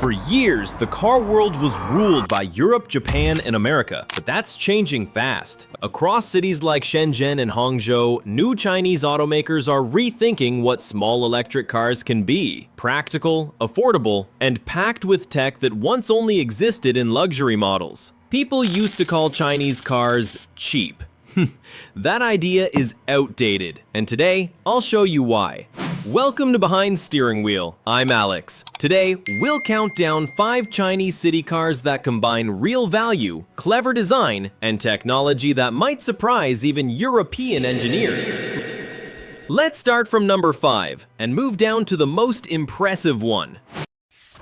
For years, the car world was ruled by Europe, Japan, and America, but that's changing fast. Across cities like Shenzhen and Hangzhou, new Chinese automakers are rethinking what small electric cars can be. Practical, affordable, and packed with tech that once only existed in luxury models. People used to call Chinese cars cheap. That idea is outdated, and today, I'll show you why. Welcome to Behind Steering Wheel, I'm Alex. Today, we'll count down 5 Chinese city cars that combine real value, clever design, and technology that might surprise even European engineers. Let's start from number 5, and move down to the most impressive one.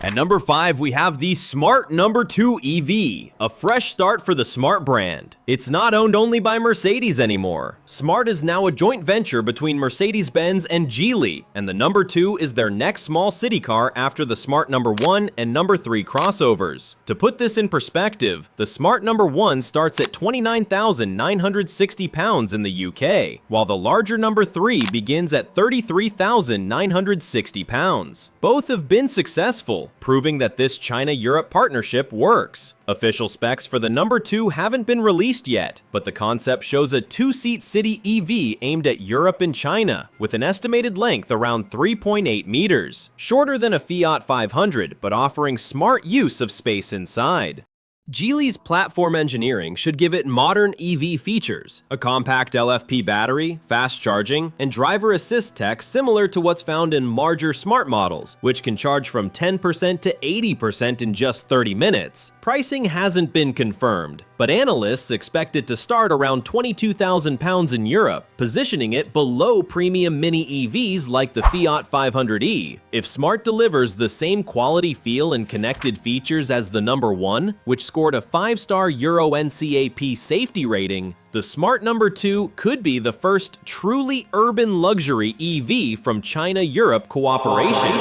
At number 5, we have the Smart No. 2 EV, a fresh start for the Smart brand. It's not owned only by Mercedes anymore. Smart is now a joint venture between Mercedes-Benz and Geely, and the No. 2 is their next small city car after the Smart No. 1 and No. 3 crossovers. To put this in perspective, the Smart No. 1 starts at 29,960 pounds in the UK, while the larger No. 3 begins at 33,960 pounds. Both have been successful, proving that this China-Europe partnership works. Official specs for the No. 2 haven't been released yet, but the concept shows a 2-seat city EV aimed at Europe and China, with an estimated length around 3.8 meters, shorter than a Fiat 500, but offering smart use of space inside. Geely's platform engineering should give it modern EV features, a compact LFP battery, fast charging, and driver assist tech similar to what's found in larger smart models, which can charge from 10% to 80% in just 30 minutes. Pricing hasn't been confirmed, but analysts expect it to start around 22,000 pounds in Europe, positioning it below premium mini EVs like the Fiat 500e. If Smart delivers the same quality feel and connected features as the No. 1, which scored a 5-star Euro NCAP safety rating, the Smart No. 2 could be the first truly urban luxury EV from China-Europe cooperation.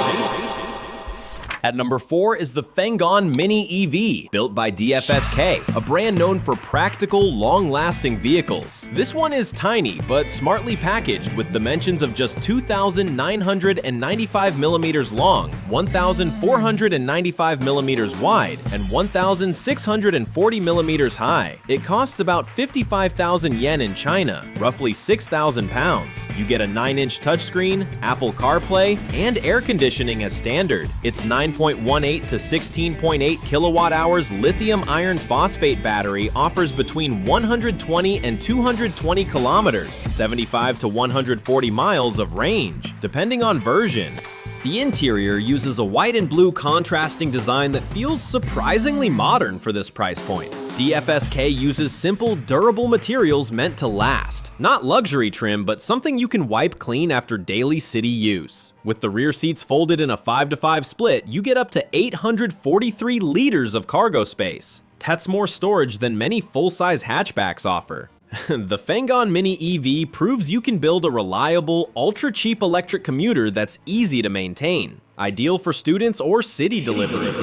At number 4 is the Fengon Mini EV, built by DFSK, a brand known for practical, long-lasting vehicles. This one is tiny, but smartly packaged with dimensions of just 2,995 millimeters long, 1,495 millimeters wide, and 1,640 millimeters high. It costs about 55,000 yen in China, roughly 6,000 pounds. You get a 9-inch touchscreen, Apple CarPlay, and air conditioning as standard. It's 9.18 to 16.8 kilowatt hours lithium iron phosphate battery offers between 120 and 220 kilometers, 75 to 140 miles of range, depending on version. The interior uses a white and blue contrasting design that feels surprisingly modern for this price point. DFSK uses simple, durable materials meant to last. Not luxury trim, but something you can wipe clean after daily city use. With the rear seats folded in a 5-to-5 split, you get up to 843 liters of cargo space. That's more storage than many full-size hatchbacks offer. The Fengon Mini EV proves you can build a reliable, ultra-cheap electric commuter that's easy to maintain, ideal for students or city deliveries.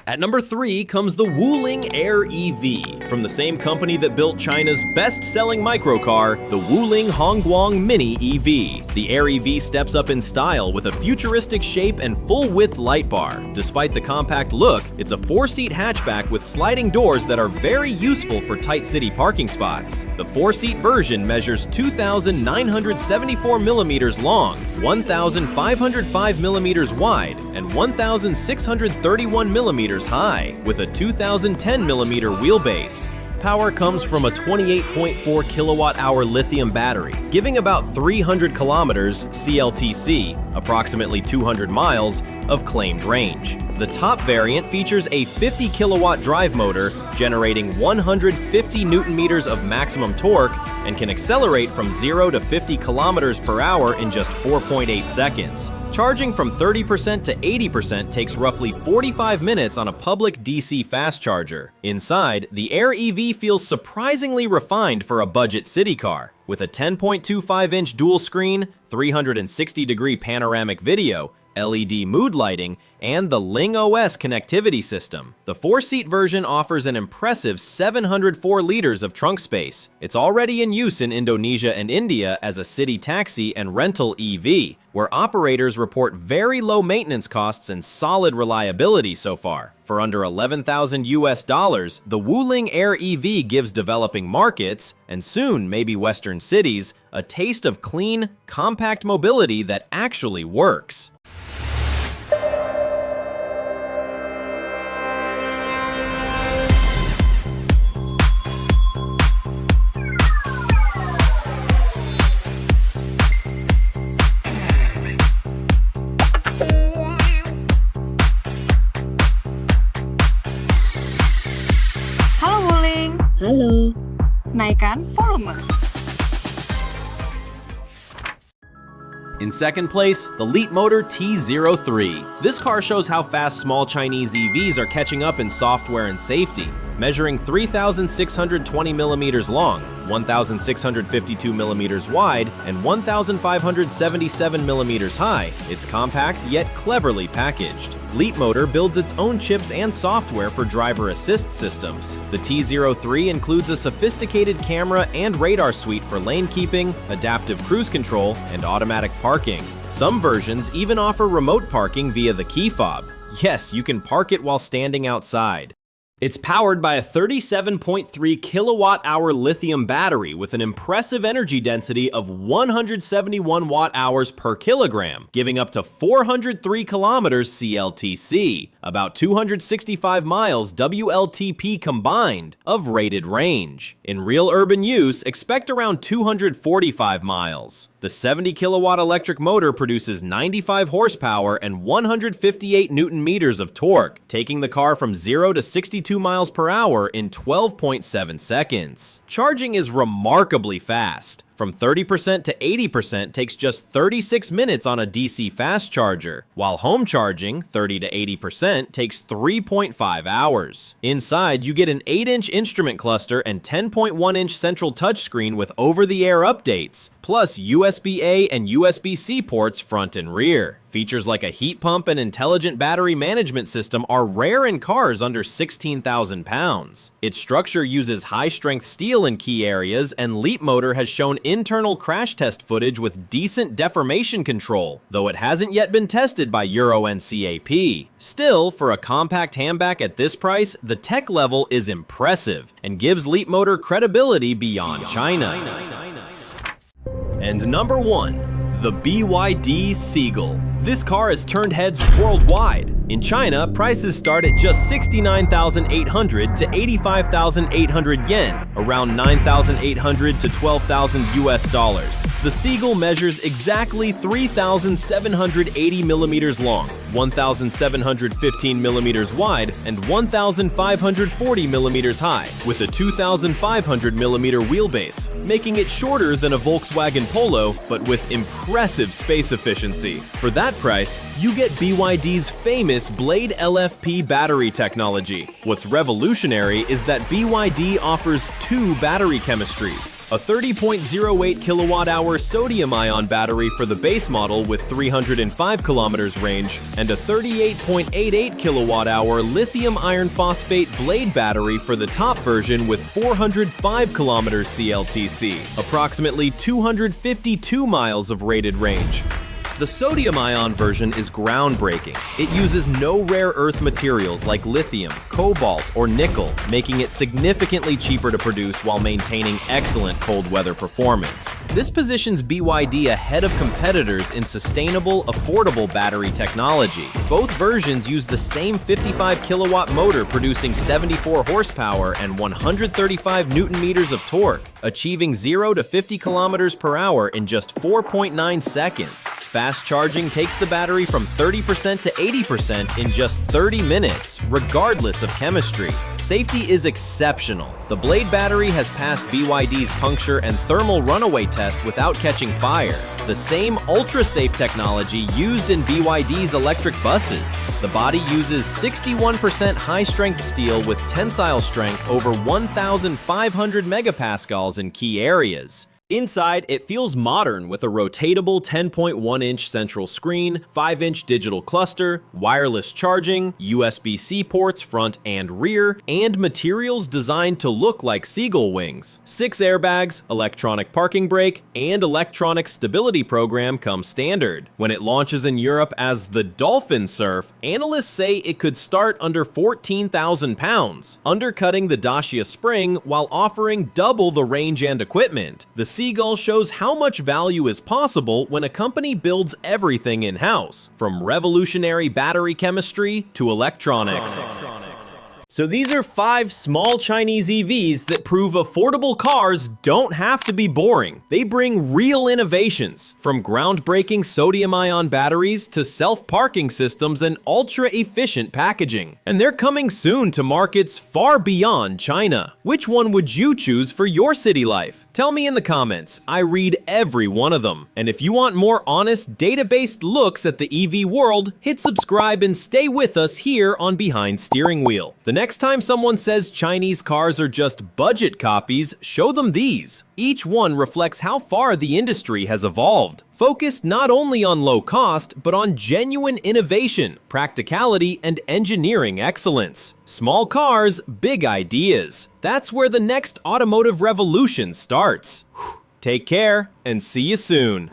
At number 3 comes the Wuling Air EV, from the same company that built China's best-selling microcar, the Wuling Hongguang Mini EV. The Air EV steps up in style with a futuristic shape and full-width light bar. Despite the compact look, it's a 4-seat hatchback with sliding doors that are very useful for tight city parking spots. The 4-seat version measures 2,974 millimeters long, 1,505 millimeters wide, and 1,631 millimeters high, with a 2,010mm wheelbase. Power comes from a 28.4 kilowatt-hour lithium battery, giving about 300 kilometers CLTC, approximately 200 miles, of claimed range. The top variant features a 50 kilowatt drive motor, generating 150 Newton-meters of maximum torque, and can accelerate from 0 to 50 kilometers per hour in just 4.8 seconds. Charging from 30% to 80% takes roughly 45 minutes on a public DC fast charger. Inside, the Air EV feels surprisingly refined for a budget city car. With a 10.25-inch dual screen, 360-degree panoramic video, LED mood lighting, and the Ling OS connectivity system. The 4-seat version offers an impressive 704 liters of trunk space. It's already in use in Indonesia and India as a city taxi and rental EV, where operators report very low maintenance costs and solid reliability so far. For under $11,000, the Wuling Air EV gives developing markets, and soon maybe Western cities, a taste of clean, compact mobility that actually works. Halo. Naikkan volume. In second place, the Leapmotor T03. This car shows how fast small Chinese EVs are catching up in software and safety. Measuring 3,620 millimeters long, 1,652 millimeters wide, and 1,577 millimeters high, it's compact yet cleverly packaged. Leapmotor builds its own chips and software for driver assist systems. The T03 includes a sophisticated camera and radar suite for lane keeping, adaptive cruise control, and automatic parking. Some versions even offer remote parking via the key fob. Yes, you can park it while standing outside. It's powered by a 37.3 kilowatt-hour lithium battery with an impressive energy density of 171 watt-hours per kilogram, giving up to 403 kilometers CLTC, about 265 miles WLTP combined, of rated range. In real urban use, expect around 245 miles. The 70 kilowatt electric motor produces 95 horsepower and 158 newton meters of torque, taking the car from 0 to 62 miles per hour in 12.7 seconds. Charging is remarkably fast. From 30% to 80% takes just 36 minutes on a DC fast charger, while home charging, 30 to 80%, takes 3.5 hours. Inside, you get an 8-inch instrument cluster and 10.1-inch central touchscreen with over-the-air updates, plus USB-A and USB-C ports front and rear. Features like a heat pump and intelligent battery management system are rare in cars under 16,000 pounds. Its structure uses high-strength steel in key areas, and Leapmotor has shown internal crash test footage with decent deformation control, though it hasn't yet been tested by Euro NCAP. Still, for a compact hatchback at this price, the tech level is impressive and gives Leapmotor credibility beyond China. And number 1, the BYD Seagull. This car has turned heads worldwide. In China, prices start at just 69,800 to 85,800 yen, around 9,800 to 12,000 US dollars. The Seagull measures exactly 3,780 millimeters long, 1,715 millimeters wide, and 1,540 millimeters high, with a 2,500 millimeter wheelbase, making it shorter than a Volkswagen Polo, but with impressive space efficiency. For that price, you get BYD's famous Blade LFP battery technology. What's revolutionary is that BYD offers 2 battery chemistries. A 30.08 kilowatt-hour sodium-ion battery for the base model with 305 kilometers range, and a 38.88 kilowatt-hour lithium iron phosphate blade battery for the top version with 405 kilometers CLTC, approximately 252 miles of rated range. The sodium-ion version is groundbreaking. It uses no rare earth materials like lithium, cobalt, or nickel, making it significantly cheaper to produce while maintaining excellent cold weather performance. This positions BYD ahead of competitors in sustainable, affordable battery technology. Both versions use the same 55 kilowatt motor producing 74 horsepower and 135 newton meters of torque, achieving 0 to 50 kilometers per hour in just 4.9 seconds. Fast charging takes the battery from 30% to 80% in just 30 minutes, regardless of chemistry. Safety is exceptional. The Blade battery has passed BYD's puncture and thermal runaway test without catching fire, the same ultra-safe technology used in BYD's electric buses. The body uses 61% high-strength steel with tensile strength over 1,500 megapascals in key areas. Inside, it feels modern with a rotatable 10.1-inch central screen, 5-inch digital cluster, wireless charging, USB-C ports front and rear, and materials designed to look like seagull wings. 6 airbags, electronic parking brake, and electronic stability program come standard. When it launches in Europe as the Dolphin Surf, analysts say it could start under 14,000 pounds, undercutting the Dacia Spring while offering double the range and equipment. The Seagull shows how much value is possible when a company builds everything in-house, from revolutionary battery chemistry to electronics. So these are 5 small Chinese EVs that prove affordable cars don't have to be boring. They bring real innovations, from groundbreaking sodium-ion batteries to self-parking systems and ultra-efficient packaging. And they're coming soon to markets far beyond China. Which one would you choose for your city life? Tell me in the comments. I read every one of them. And if you want more honest, data-based looks at the EV world, hit subscribe and stay with us here on Behind Steering Wheel. The next time someone says Chinese cars are just budget copies, show them these. Each one reflects how far the industry has evolved, focused not only on low cost, but on genuine innovation, practicality, and engineering excellence. Small cars, big ideas. That's where the next automotive revolution starts. Take care, and see you soon.